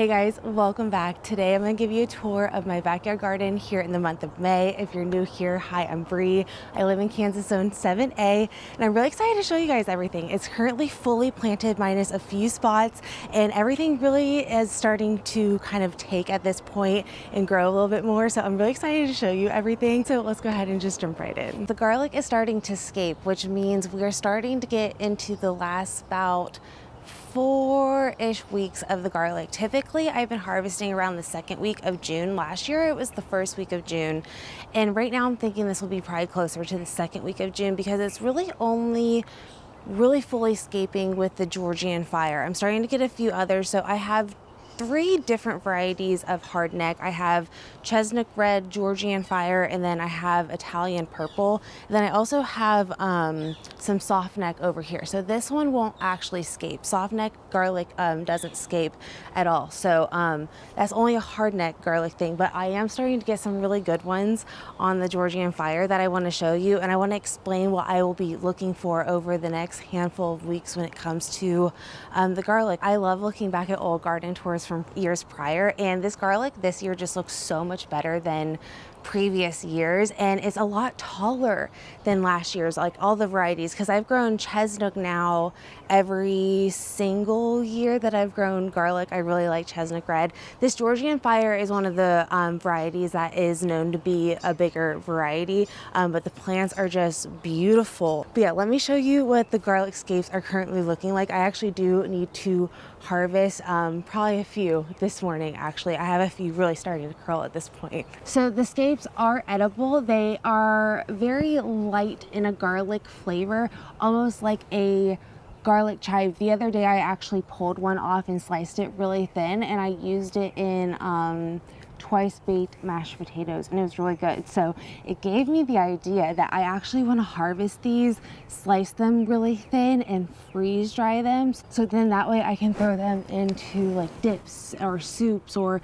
Hey guys, welcome back. Today I'm going to give you a tour of my backyard garden here in the month of May. If you're new here, hi, I'm Bree. I live in Kansas Zone 7A and I'm really excited to show you guys everything. It's currently fully planted minus a few spots and everything really is starting to kind of take at this point and grow a little bit more. So I'm really excited to show you everything. So let's go ahead and just jump right in. The garlic is starting to scape, which means we are starting to get into the last about 4-ish weeks of the garlic. Typically, I've been harvesting around the second week of June. Last year, it was the first week of June. And right now, I'm thinking this will be probably closer to the second week of June because it's really only fully scaping with the Georgian fire. I'm starting to get a few others. So I have 3 different varieties of hardneck. I have chestnut red, Georgian fire, and then I have Italian purple. And then I also have some softneck over here. So this one won't actually scape. Softneck garlic doesn't scape at all. So that's only a hardneck garlic thing, but I am starting to get some really good ones on the Georgian fire that I want to show you. And I want to explain what I will be looking for over the next handful of weeks when it comes to the garlic. I love looking back at old garden tours from years prior, and this garlic this year just looks so much better than previous years, and it's a lot taller than last year's, like all the varieties, because I've grown chestnut now every single year that I've grown garlic. I really like chestnut red. This Georgian fire is one of the varieties that is known to be a bigger variety, but the plants are just beautiful. But yeah, let me show you what the garlic scapes are currently looking like. I actually do need to harvest probably a few this morning. Actually, I have a few really starting to curl at this point. So the scapes are edible. They are very light in a garlic flavor, almost like a garlic chive. The other day I actually pulled one off and sliced it really thin, and I used it in twice baked mashed potatoes, and it was really good. So it gave me the idea that I actually want to harvest these, slice them really thin, and freeze dry them, so then that way I can throw them into like dips or soups, or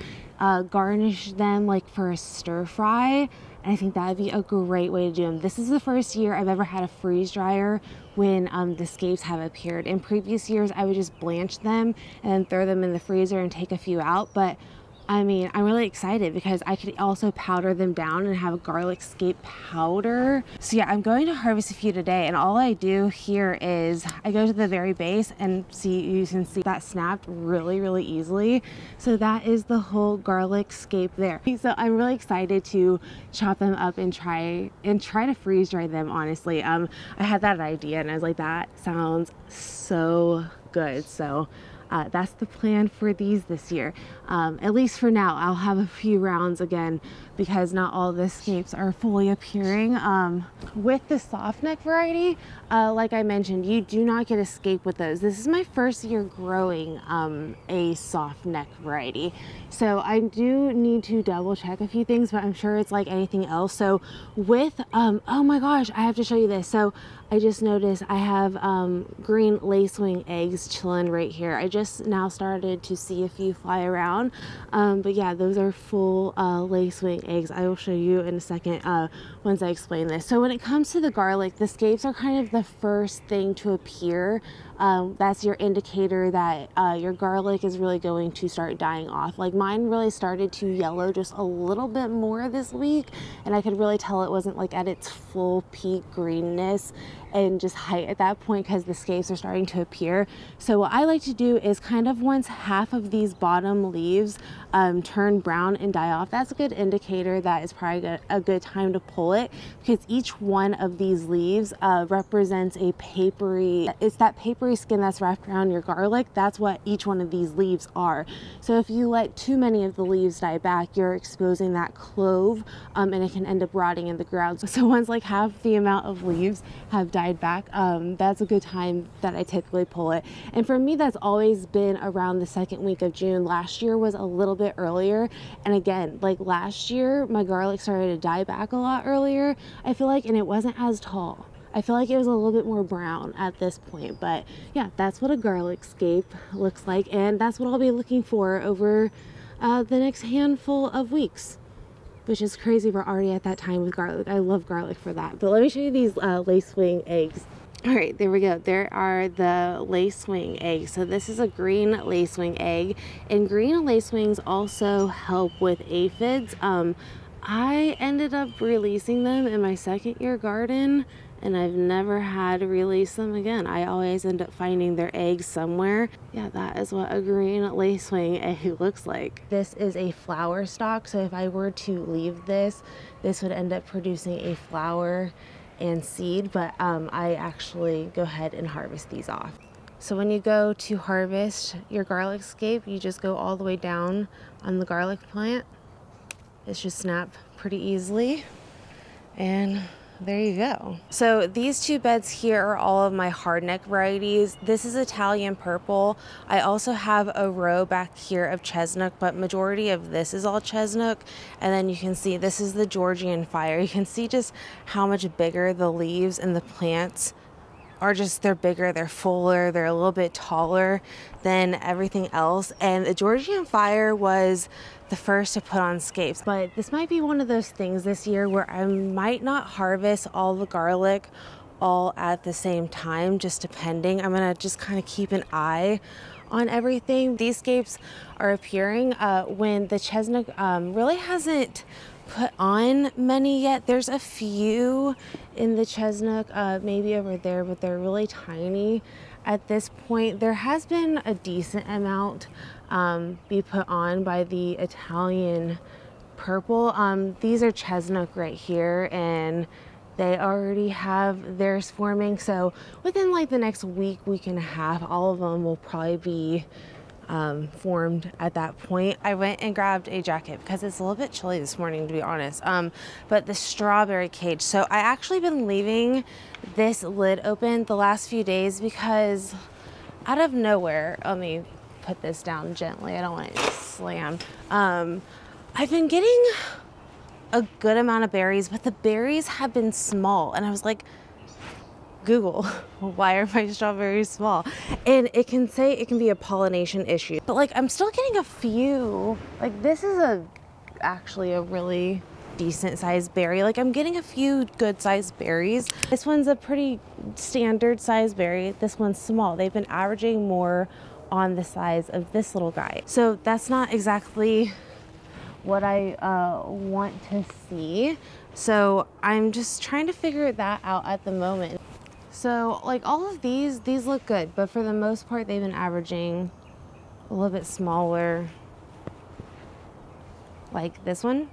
garnish them like for a stir fry. And I think that would be a great way to do them. This is the first year I've ever had a freeze dryer when the scapes have appeared. In previous years I would just blanch them and then throw them in the freezer and take a few out, but I mean, I'm really excited because I could also powder them down and have a garlic scape powder. So yeah, I'm going to harvest a few today, and all I do here is I go to the very base and you can see that snapped really easily. So that is the whole garlic scape there. So I'm really excited to chop them up and try to freeze dry them, honestly. I had that idea and I was like, that sounds so good. So that's the plan for these this year. At least for now. I'll have a few rounds again because not all the scapes are fully appearing. With the soft neck variety, like I mentioned, you do not get a scape with those. This is my first year growing a soft neck variety. So I do need to double check a few things, but I'm sure it's like anything else. So with, oh my gosh, I have to show you this. So I just noticed I have green lacewing eggs chilling right here. I just now started to see a few fly around, but yeah, those are full lacewing eggs. I will show you in a second once I explain this. So when it comes to the garlic, the scapes are kind of the first thing to appear. That's your indicator that your garlic is really going to start dying off. Like mine really started to yellow just a little bit more this week, and I could really tell it wasn't like at its full peak greenness and just height at that point because the scapes are starting to appear. So what I like to do is kind of once half of these bottom leaves turn brown and die off, that's a good indicator that it's probably a good time to pull it, because each one of these leaves represents a papery, it's that papery skin that's wrapped around your garlic. That's what each one of these leaves are. So if you let too many of the leaves die back, you're exposing that clove and it can end up rotting in the ground. So once like half the amount of leaves have died back, that's a good time that I typically pull it. And for me, that's always been around the second week of June. Last year was a little bit earlier, and again, like last year my garlic started to die back a lot earlier, I feel like, and it wasn't as tall. I feel like it was a little bit more brown at this point. But yeah, that's what a garlic scape looks like, and that's what I'll be looking for over the next handful of weeks, which is crazy. We're already at that time with garlic. I love garlic for that. But let me show you these lacewing eggs. All right, there we go. There are the lacewing eggs. So this is a green lacewing egg, and green lacewings also help with aphids. I ended up releasing them in my second year garden, and I've never had to release them again. I always end up finding their eggs somewhere. Yeah, that is what a green lacewing egg looks like. This is a flower stalk, so if I were to leave this would end up producing a flower and seed, but I actually go ahead and harvest these off. So when you go to harvest your garlic scape, you just go all the way down on the garlic plant. It should snap pretty easily, and there you go. So these two beds here are all of my hardneck varieties. This is Italian purple. I also have a row back here of chestnut, but majority of this is all chestnut. And then you can see this is the Georgian fire. You can see just how much bigger the leaves and the plants are. Just they're bigger, they're fuller, they're a little bit taller than everything else. And the Georgian fire was the first to put on scapes, but this might be one of those things this year where I might not harvest all the garlic all at the same time, just depending. I'm gonna just kind of keep an eye on everything. These scapes are appearing when the chestnut really hasn't put on many yet. There's a few in the chestnut, maybe over there, but they're really tiny at this point. There has been a decent amount be put on by the Italian purple. These are chestnut right here, and they already have theirs forming. So within like the next week and a half, all of them will probably be formed at that point. I went and grabbed a jacket because it's a little bit chilly this morning, to be honest. But the strawberry cage. So I actually been leaving this lid open the last few days because out of nowhere, let me put this down gently. I don't want it to slam. I've been getting a good amount of berries, but the berries have been small. And I was like, Google, why are my strawberries small? And it can say it can be a pollination issue, but like I'm still getting a few. Like this is actually a really decent sized berry. Like I'm getting a few good sized berries. This one's a pretty standard sized berry. This one's small. They've been averaging more on the size of this little guy. So that's not exactly what I want to see. So I'm just trying to figure that out at the moment. So like all of these look good, but for the most part, they've been averaging a little bit smaller, like this one.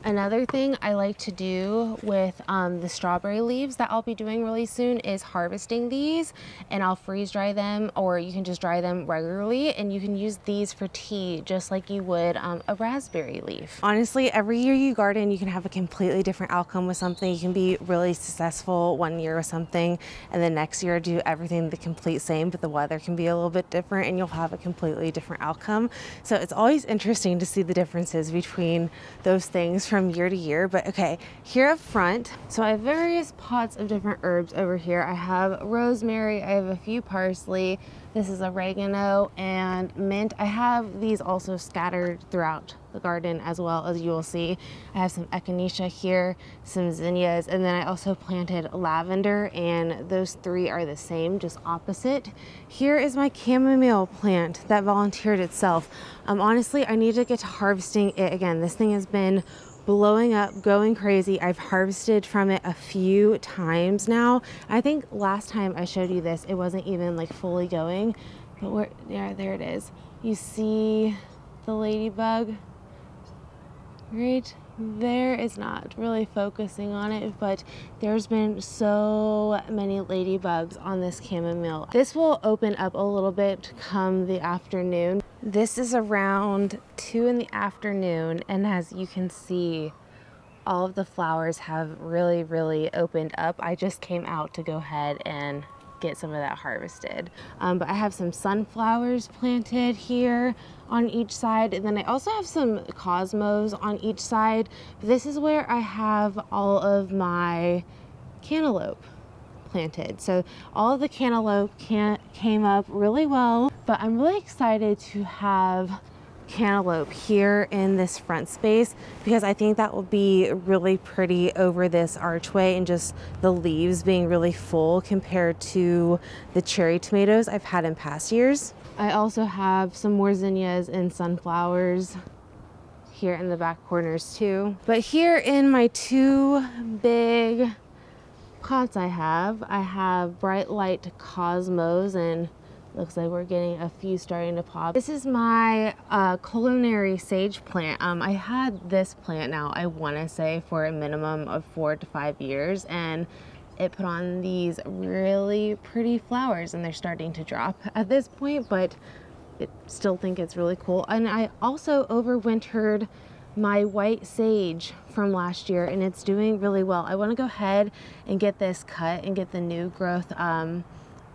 Another thing I like to do with the strawberry leaves that I'll be doing really soon is harvesting these, and I'll freeze dry them, or you can just dry them regularly, and you can use these for tea just like you would a raspberry leaf. Honestly, every year you garden, you can have a completely different outcome with something. You can be really successful one year with something, and the next year do everything the complete same, but the weather can be a little bit different and you'll have a completely different outcome. So it's always interesting to see the differences between those things from year to year. But okay, here up front, so I have various pots of different herbs over here. I have rosemary, I have a few parsley, this is oregano and mint. I have these also scattered throughout the garden as well, as you will see. I have some echinacea here, some zinnias, and then I also planted lavender, and those three are the same, just opposite. Here is my chamomile plant that volunteered itself. Honestly, I need to get to harvesting it again. This thing has been blowing up, going crazy. I've harvested from it a few times now. I think last time I showed you this, it wasn't even like fully going, but there it is. You see the ladybug right there. Is not really focusing on it, but there's been so many ladybugs on this chamomile. This will open up a little bit come the afternoon. This is around 2 in the afternoon, and as you can see, all of the flowers have really opened up. I just came out to go ahead and get some of that harvested. But I have some sunflowers planted here on each side, and then I also have some cosmos on each side. This is where I have all of my cantaloupe planted. So all of the cantaloupe came up really well, but I'm really excited to have cantaloupe here in this front space because I think that will be really pretty over this archway and just the leaves being really full compared to the cherry tomatoes I've had in past years. I also have some more zinnias and sunflowers here in the back corners too. But here in my two big pots I have bright light cosmos, and looks like we're getting a few starting to pop. This is my culinary sage plant. I had this plant now, I want to say, for a minimum of 4 to 5 years, and it put on these really pretty flowers, and they're starting to drop at this point, but I still think it's really cool. And I also overwintered my white sage from last year, and it's doing really well. I want to go ahead and get this cut and get the new growth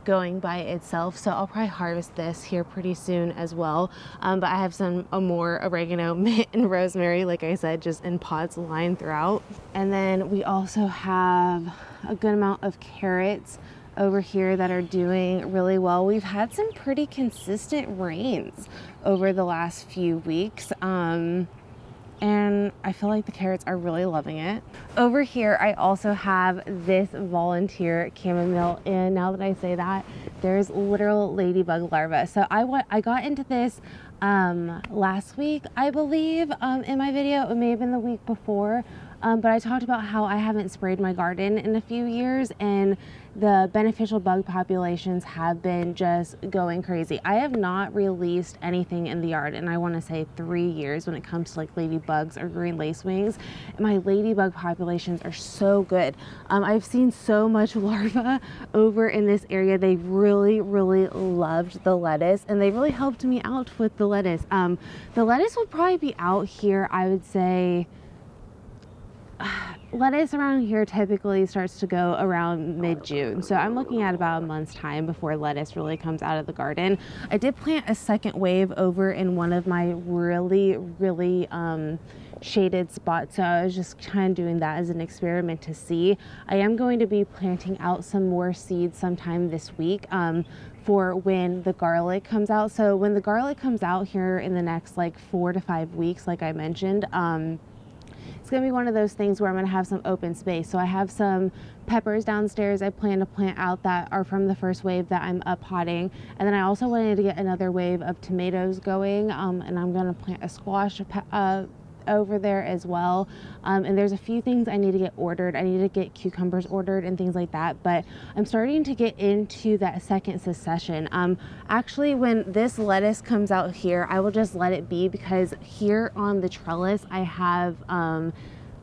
going by itself, so I'll probably harvest this here pretty soon as well. But I have some more oregano, mint, and rosemary, like I said, just in pots lined throughout. And then we also have a good amount of carrots over here that are doing really well. We've had some pretty consistent rains over the last few weeks, and I feel like the carrots are really loving it. Over here, I also have this volunteer chamomile, and now that I say that, there's literal ladybug larvae. So I got into this last week, I believe, in my video. It may have been the week before, but I talked about how I haven't sprayed my garden in a few years, and the beneficial bug populations have been just going crazy. I have not released anything in the yard in, I want to say, 3 years when it comes to like ladybugs or green lacewings. My ladybug populations are so good. I've seen so much larva over in this area. They really loved the lettuce, and they really helped me out with the lettuce. The lettuce will probably be out here, I would say. Lettuce around here typically starts to go around mid-June, so I'm looking at about a month's time before lettuce really comes out of the garden. I did plant a second wave over in one of my really shaded spots, so I was just kind of doing that as an experiment to see. I am going to be planting out some more seeds sometime this week for when the garlic comes out. So when the garlic comes out here in the next like 4 to 5 weeks, like I mentioned, it's gonna be one of those things where I'm gonna have some open space. So I have some peppers downstairs I plan to plant out that are from the first wave that I'm up potting. And then I also wanted to get another wave of tomatoes going, and I'm gonna plant a squash over there as well. And there's a few things I need to get ordered. I need to get cucumbers ordered and things like that, but I'm starting to get into that second succession. Actually, when this lettuce comes out here, I will just let it be, because here on the trellis I have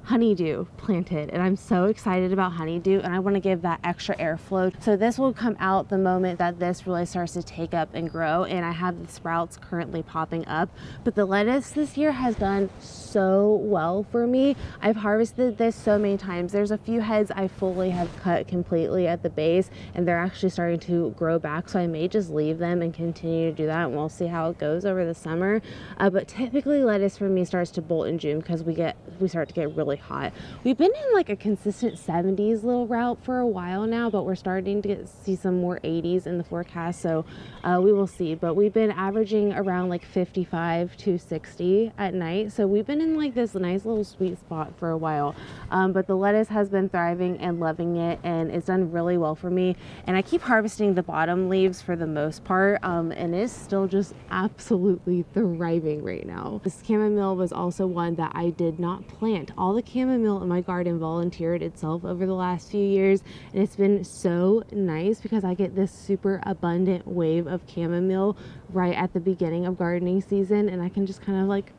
honeydew planted, and I'm so excited about honeydew, and I want to give that extra airflow. So this will come out the moment that this really starts to take up and grow, and I have the sprouts currently popping up. But the lettuce this year has done so well for me. I've harvested this so many times. There's a few heads I fully have cut completely at the base, and they're actually starting to grow back, so I may just leave them and continue to do that, and we'll see how it goes over the summer. But typically lettuce for me starts to bolt in June because we start to get really hot. We've been in like a consistent 70s little route for a while now, but we're starting to see some more 80s in the forecast, so we will see. But we've been averaging around like 55 to 60 at night, so we've been in like this nice little sweet spot for a while. But the lettuce has been thriving and loving it, and it's done really well for me. And I keep harvesting the bottom leaves for the most part, and it's still just absolutely thriving right now. This chamomile was also one that I did not plant. All the chamomile in my garden volunteered itself over the last few years, and it's been so nice because I get this super abundant wave of chamomile right at the beginning of gardening season, and I can just kind of like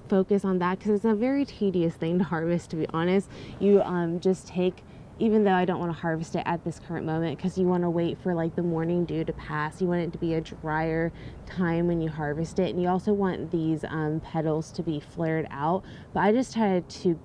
focus on that, because it's a very tedious thing to harvest, to be honest. You just take, even though I don't want to harvest it at this current moment, because you want to wait for like the morning dew to pass. You want it to be a drier time when you harvest it, and you also want these petals to be flared out. But I just tried to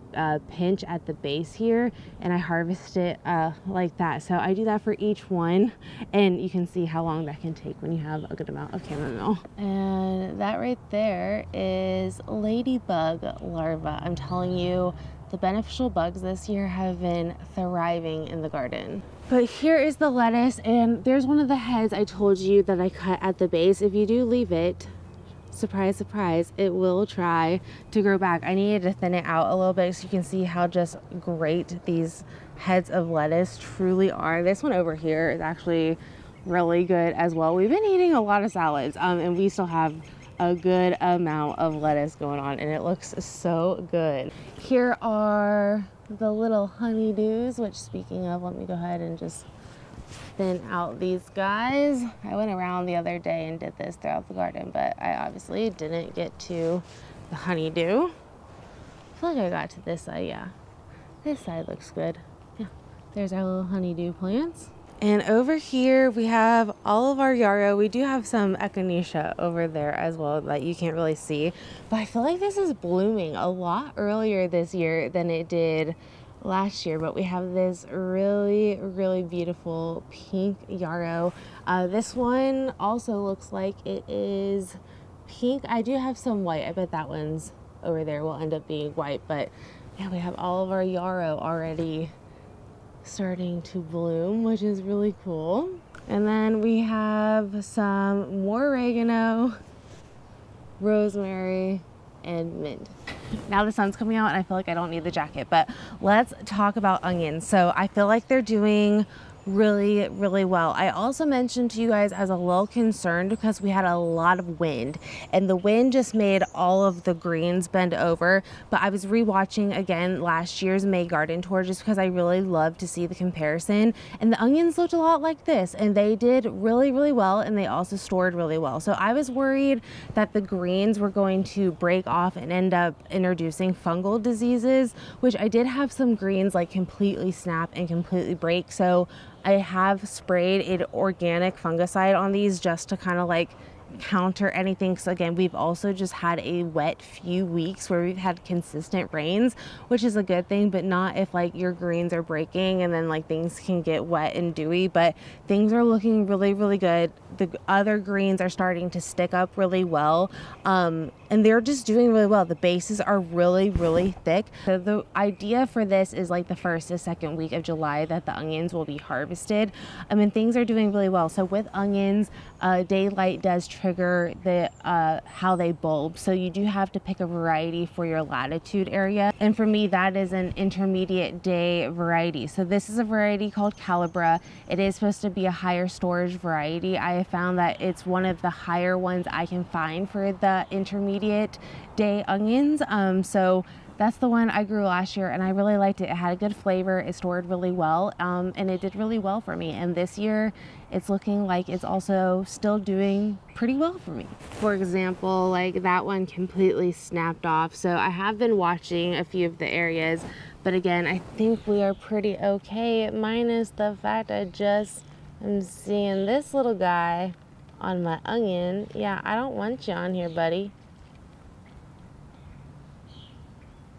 pinch at the base here, and I harvest it like that. So I do that for each one, and you can see how long that can take when you have a good amount of chamomile. And that right there is ladybug larvae. I'm telling you, the beneficial bugs this year have been thriving in the garden. But here is the lettuce, and there's one of the heads I told you that I cut at the base. If you do leave it, surprise, surprise, it will try to grow back. I needed to thin it out a little bit so you can see how just great these heads of lettuce truly are. This one over here is actually really good as well. We've been eating a lot of salads and we still have a good amount of lettuce going on, and it looks so good. Here are the little honeydews, which, speaking of, let me go ahead and just thin out these guys. I went around the other day and did this throughout the garden, but I obviously didn't get to the honeydew. I feel like I got to this side. Yeah, this side looks good. Yeah, there's our little honeydew plants. And over here we have all of our yarrow. We do have some echinacea over there as well that you can't really see, but I feel like this is blooming a lot earlier this year than it did last year. But we have this really beautiful pink yarrow. This one also looks like it is pink. I do have some white. I bet that one's over there will end up being white. But yeah, we have all of our yarrow already starting to bloom, which is really cool. And then we have some more oregano, rosemary, and mint. Now the sun's coming out and I feel like I don't need the jacket, but let's talk about onions. So I feel like they're doing really well. I also mentioned to you guys I was a little concerned because we had a lot of wind, and the wind just made all of the greens bend over. But I was rewatching again last year's May garden tour just because I really love to see the comparison, and the onions looked a lot like this, and they did really well, and they also stored really well. So I was worried that the greens were going to break off and end up introducing fungal diseases, which I did have some greens like completely snap and completely break. So I have sprayed an organic fungicide on these just to kind of like counter anything. So again, we've also just had a wet few weeks where we've had consistent rains, which is a good thing, but not if like your greens are breaking and then like things can get wet and dewy. But things are looking really good. The other greens are starting to stick up really well, and they're just doing really well. The bases are really thick. So the idea for this is like the first to second week of July that the onions will be harvested. I mean, things are doing really well. So with onions, daylight does trigger the how they bulb. So you do have to pick a variety for your latitude area. And for me, that is an intermediate day variety. So this is a variety called Calibra. It is supposed to be a higher storage variety. I have found that it's one of the higher ones I can find for the intermediate day onions. So that's the one I grew last year, and I really liked it. It had a good flavor, it stored really well, and it did really well for me. And this year, it's looking like it's also still doing pretty well for me. For example, like that one completely snapped off. So I have been watching a few of the areas, but again, I think we are pretty okay, minus the fact I just am seeing this little guy on my onion. Yeah, I don't want you on here, buddy.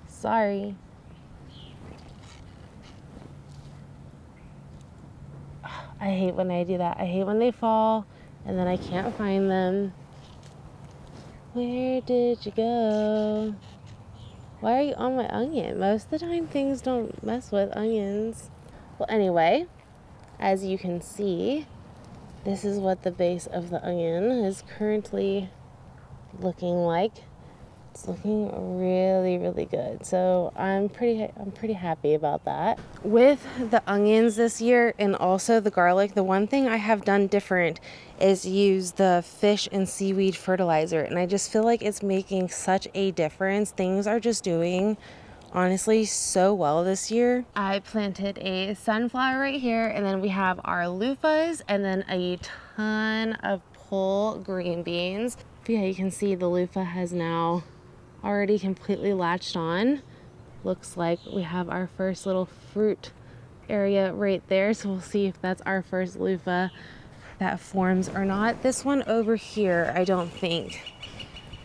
Sorry. I hate when I do that. I hate when they fall and then I can't find them. Where did you go? Why are you on my onion? Most of the time things don't mess with onions. Well, anyway, as you can see, this is what the base of the onion is currently looking like. It's looking really good. So I'm pretty happy about that. With the onions this year and also the garlic, the one thing I have done different is use the fish and seaweed fertilizer, and I just feel like it's making such a difference. Things are just doing honestly so well this year. I planted a sunflower right here, and then we have our loofahs and then a ton of pull green beans. Yeah, you can see the loofah has now already completely latched on. Looks like we have our first little fruit area right there, so we'll see if that's our first loofah that forms or not. This one over here I don't think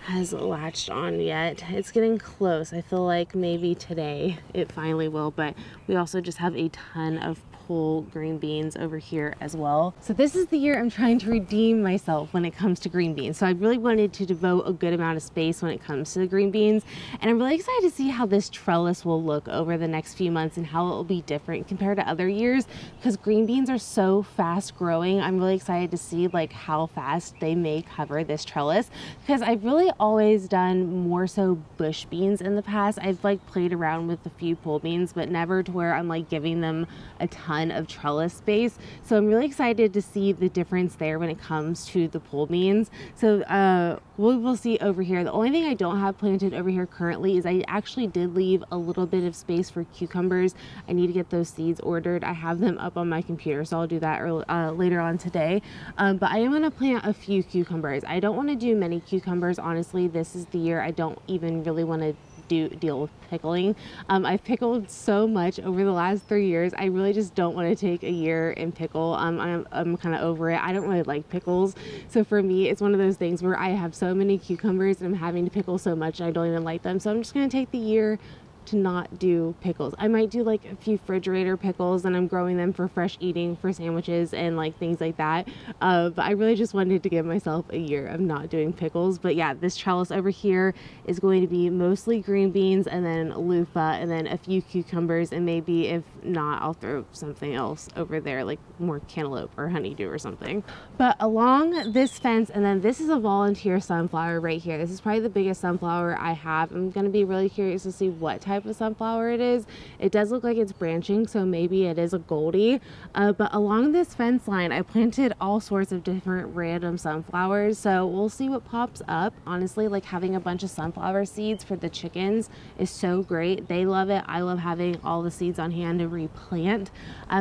has latched on yet. It's getting close. I feel like maybe today it finally will, but we also just have a ton of cool green beans over here as well. So this is the year I'm trying to redeem myself when it comes to green beans. So I really wanted to devote a good amount of space when it comes to the green beans. And I'm really excited to see how this trellis will look over the next few months and how it will be different compared to other years, because green beans are so fast growing. I'm really excited to see like how fast they may cover this trellis, because I've really always done more so bush beans in the past. I've like played around with a few pole beans, but never to where I'm like giving them a ton of trellis space. So I'm really excited to see the difference there when it comes to the pole beans. So we will see over here. The only thing I don't have planted over here currently is I actually did leave a little bit of space for cucumbers. I need to get those seeds ordered. I have them up on my computer, so I'll do that later on today. But I am going to plant a few cucumbers. I don't want to do many cucumbers, honestly. This is the year I don't even really want to deal with pickling. I've pickled so much over the last 3 years. I really just don't want to take a year and pickle. I'm kind of over it. I don't really like pickles. So for me, it's one of those things where I have so many cucumbers and I'm having to pickle so much I don't even like them. So I'm just going to take the year to not do pickles. I might do like a few refrigerator pickles, and I'm growing them for fresh eating for sandwiches and like things like that. But I really just wanted to give myself a year of not doing pickles. But yeah, this trellis over here is going to be mostly green beans and then loofah and then a few cucumbers, and maybe if not, I'll throw something else over there, like more cantaloupe or honeydew or something. But along this fence, and then this is a volunteer sunflower right here. This is probably the biggest sunflower I have. I'm going to be really curious to see what type of sunflower it is. It does look like it's branching, so maybe it is a Goldie. But along this fence line, I planted all sorts of different random sunflowers, so we'll see what pops up. Honestly, like having a bunch of sunflower seeds for the chickens is so great. They love it. I love having all the seeds on hand to replant.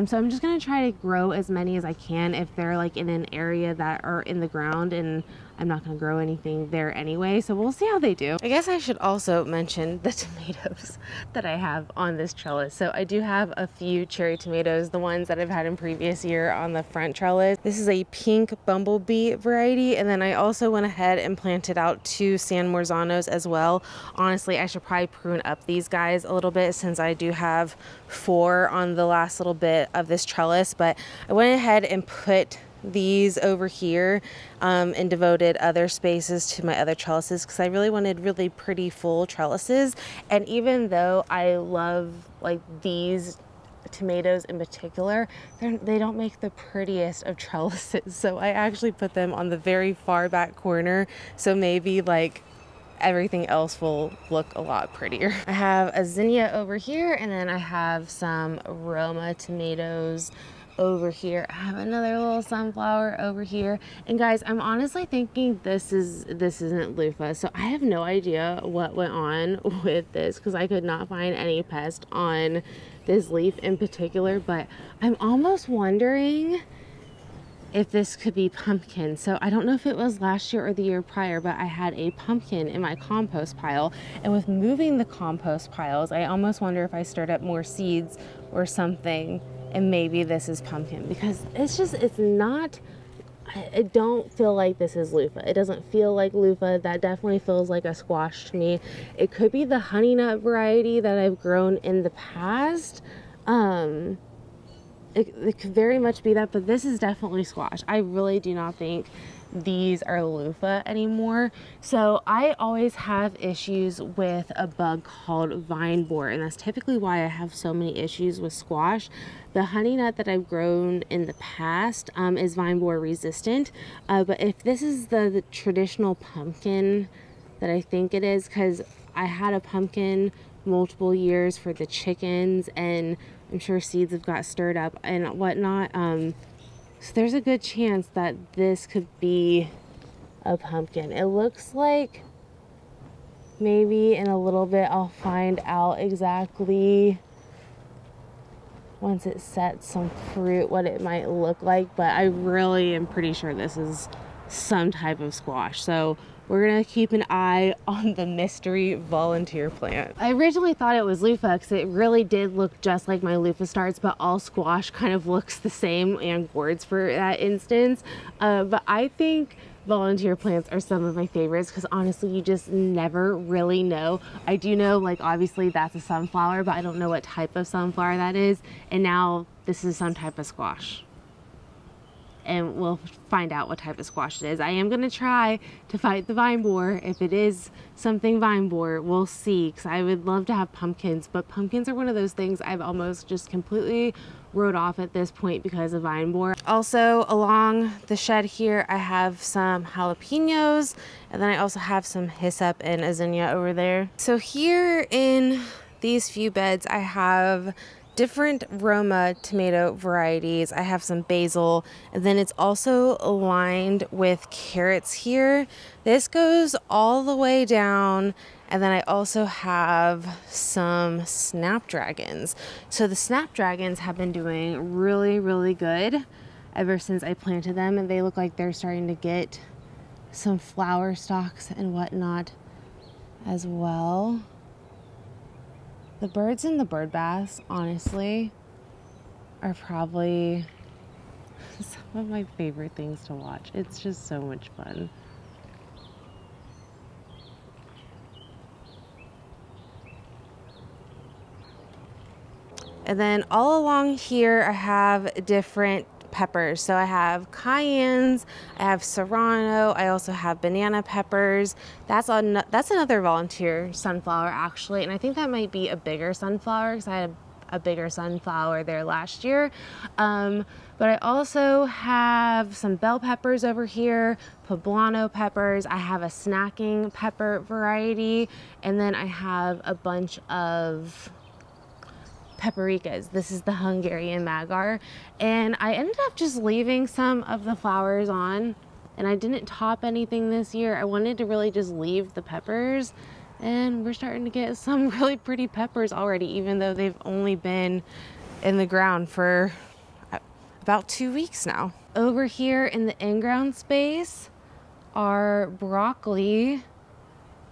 So I'm just going to try to grow as many as I can if they're like in an area that are in the ground, and I'm not going to grow anything there anyway, so we'll see how they do. I guess I should also mention the tomatoes that I have on this trellis. So I do have a few cherry tomatoes, the ones that I've had in previous year on the front trellis. This is a pink bumblebee variety, and then I also went ahead and planted out 2 San Marzanos as well. Honestly, I should probably prune up these guys a little bit since I do have 4 on the last little bit of this trellis, but I went ahead and put these over here and devoted other spaces to my other trellises because I really wanted really pretty full trellises. And even though I love like these tomatoes in particular, they don't make the prettiest of trellises, so I actually put them on the very far back corner, so maybe like everything else will look a lot prettier. I have a zinnia over here, and then I have some Roma tomatoes over here. I have another little sunflower over here. And guys, I'm honestly thinking this isn't loofah, so I have no idea what went on with this because I could not find any pest on this leaf in particular, but I'm almost wondering if this could be pumpkin. So I don't know if it was last year or the year prior, but I had a pumpkin in my compost pile, and with moving the compost piles, I almost wonder if I stirred up more seeds or something, and maybe this is pumpkin, because it's not, I don't feel like this is loofah. It doesn't feel like loofah. That definitely feels like a squash to me. It could be the honey nut variety that I've grown in the past. It could very much be that, but this is definitely squash. I really do not think these are loofah anymore. So I always have issues with a bug called vine borer, and that's typically why I have so many issues with squash. The honey nut that I've grown in the past is vine borer resistant, but if this is the traditional pumpkin that I think it is, because I had a pumpkin multiple years for the chickens, and I'm sure seeds have got stirred up and whatnot. So there's a good chance that this could be a pumpkin. It looks like maybe in a little bit I'll find out exactly once it sets some fruit what it might look like, but I really am pretty sure this is some type of squash. So we're gonna keep an eye on the mystery volunteer plant. I originally thought it was loofah because it really did look just like my loofah starts, but all squash kind of looks the same, and gourds for that instance. But I think volunteer plants are some of my favorites because honestly, you just never really know. I do know, like, obviously that's a sunflower, but I don't know what type of sunflower that is. And now this is some type of squash. And we'll find out what type of squash it is. I am gonna try to fight the vine borer. If it is something vine borer, we'll see, because I would love to have pumpkins, but pumpkins are one of those things I've almost just completely wrote off at this point because of vine borer. Also, along the shed here, I have some jalapenos, and then I also have some hyssop and zinnia over there. So here in these few beds, I have different Roma tomato varieties. I have some basil, and then it's also lined with carrots here. This goes all the way down, and then I also have some snapdragons. So the snapdragons have been doing really, really good ever since I planted them, and they look like they're starting to get some flower stalks and whatnot as well. The birds in the bird baths, honestly, are probably some of my favorite things to watch. It's just so much fun. And then all along here, I have different peppers. So I have cayennes, I have serrano, I also have banana peppers. That's another volunteer sunflower actually, and I think that might be a bigger sunflower because I had a bigger sunflower there last year. But I also have some bell peppers over here, poblano peppers. I have a snacking pepper variety, and then I have a bunch of paprikas. This is the Hungarian Magyar, and I ended up just leaving some of the flowers on, and I didn't top anything this year. I wanted to really just leave the peppers, and we're starting to get some really pretty peppers already, even though they've only been in the ground for about 2 weeks now. Over here in the in-ground space, our broccoli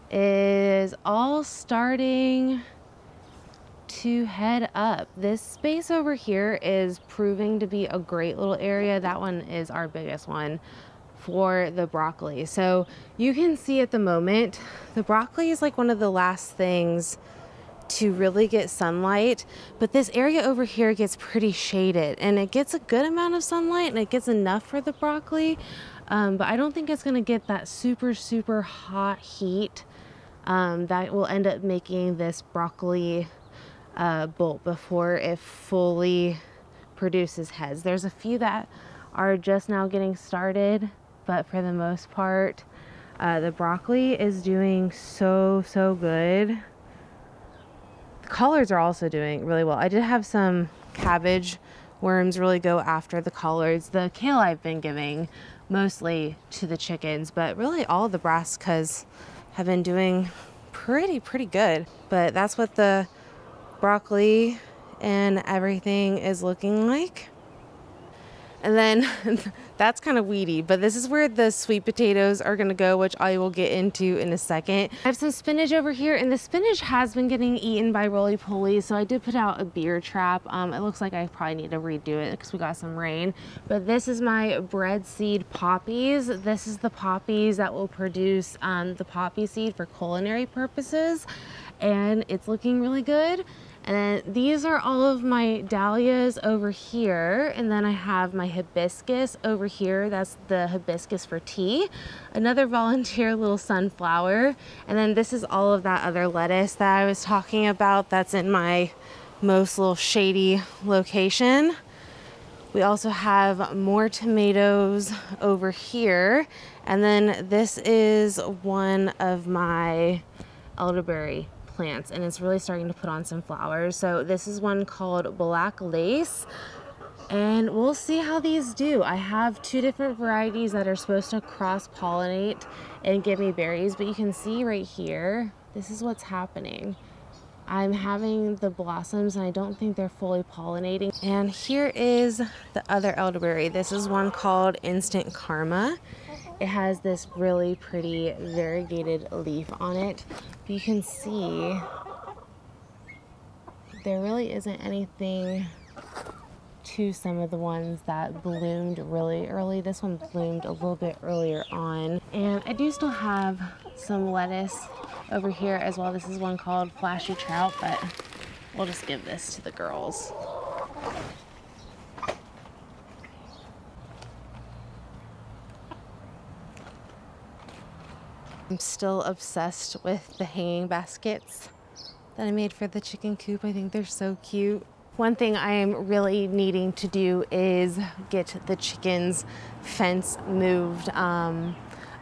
is all starting to head up. This space over here is proving to be a great little area. That one is our biggest one for the broccoli. So you can see at the moment, the broccoli is like one of the last things to really get sunlight, but this area over here gets pretty shaded, and it gets a good amount of sunlight, and it gets enough for the broccoli, but I don't think it's gonna get that super hot heat that will end up making this broccoli bolt before it fully produces heads. There's a few that are just now getting started, but for the most part, the broccoli is doing so good. The collards are also doing really well. I did have some cabbage worms really go after the collards. The kale I've been giving mostly to the chickens, but really all of the brassicas have been doing pretty good. But that's what the broccoli and everything is looking like. And then that's kind of weedy, but this is where the sweet potatoes are gonna go, which I will get into in a second. I have some spinach over here, and the spinach has been getting eaten by roly-polies, so I did put out a beer trap. It looks like I probably need to redo it because we got some rain. But this is my bread seed poppies. This is the poppies that will produce the poppy seed for culinary purposes, and it's looking really good. And then these are all of my dahlias over here, and then I have my hibiscus over here. That's the hibiscus for tea. Another volunteer little sunflower. And then this is all of that other lettuce that I was talking about that's in my most little shady location. We also have more tomatoes over here, and then this is one of my elderberry plants, and it's really starting to put on some flowers. So this is one called Black Lace, and we'll see how these do. I have 2 different varieties that are supposed to cross-pollinate and give me berries, but you can see right here, this is what's happening. I'm having the blossoms, and I don't think they're fully pollinating. And here is the other elderberry. This is one called Instant Karma. It has this really pretty variegated leaf on it. You can see there really isn't anything to some of the ones that bloomed really early. This one bloomed a little bit earlier on. And I do still have some lettuce over here as well. This is one called Flashy Trout, but we'll just give this to the girls. I'm still obsessed with the hanging baskets that I made for the chicken coop. I think they're so cute. One thing I am really needing to do is get the chickens' fence moved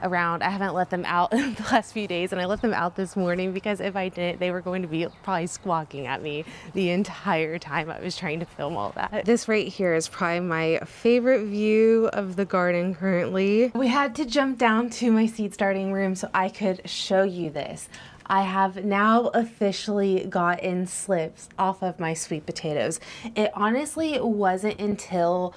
around. I haven't let them out in the last few days, and I let them out this morning because if I didn't, they were going to be probably squawking at me the entire time I was trying to film all that. This right here is probably my favorite view of the garden currently. We had to jump down to my seed starting room so I could show you this. I have now officially gotten slips off of my sweet potatoes. It honestly wasn't until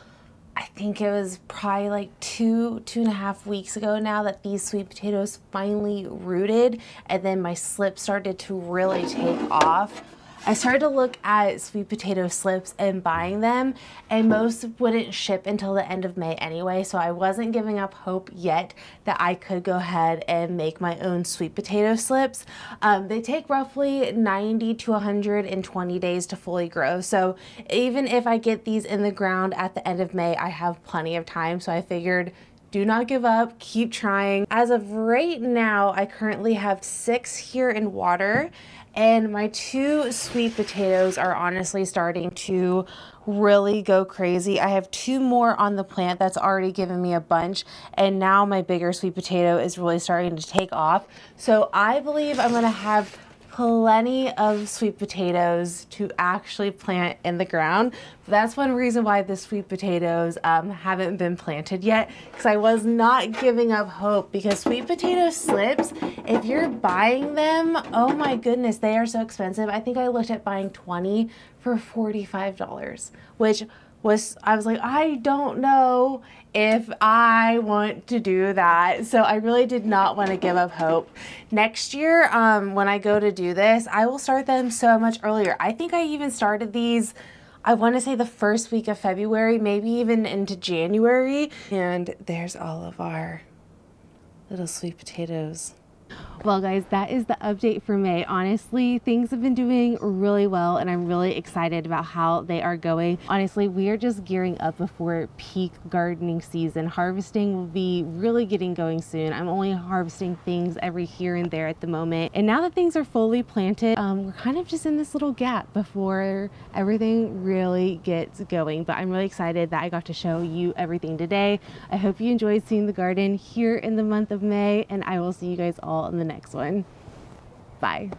I think it was probably like two and a half weeks ago now that these sweet potatoes finally rooted, and then my slips started to really take off. I started to look at sweet potato slips and buying them, and most wouldn't ship until the end of May anyway, so I wasn't giving up hope yet that I could go ahead and make my own sweet potato slips. They take roughly 90 to 120 days to fully grow, so even if I get these in the ground at the end of May, I have plenty of time, so I figured do not give up, keep trying. As of right now, I currently have 6 here in water, and my 2 sweet potatoes are honestly starting to really go crazy. I have 2 more on the plant that's already given me a bunch, and now my bigger sweet potato is really starting to take off. So I believe I'm gonna have plenty of sweet potatoes to actually plant in the ground. That's one reason why the sweet potatoes haven't been planted yet, because I was not giving up hope, because sweet potato slips, if you're buying them, oh my goodness, they are so expensive. I think I looked at buying 20 for $45, which was, I was like, I don't know if I want to do that. So I really did not want to give up hope. Next year, when I go to do this, I will start them so much earlier. I think I even started these, I want to say the first week of February, maybe even into January. And there's all of our little sweet potatoes. Well guys, that is the update for May. Honestly, things have been doing really well, and I'm really excited about how they are going. Honestly, we are just gearing up before peak gardening season. Harvesting will be really getting going soon. I'm only harvesting things every here and there at the moment. And now that things are fully planted, we're kind of just in this little gap before everything really gets going. But I'm really excited that I got to show you everything today. I hope you enjoyed seeing the garden here in the month of May, and I will see you guys all in the next one. Bye.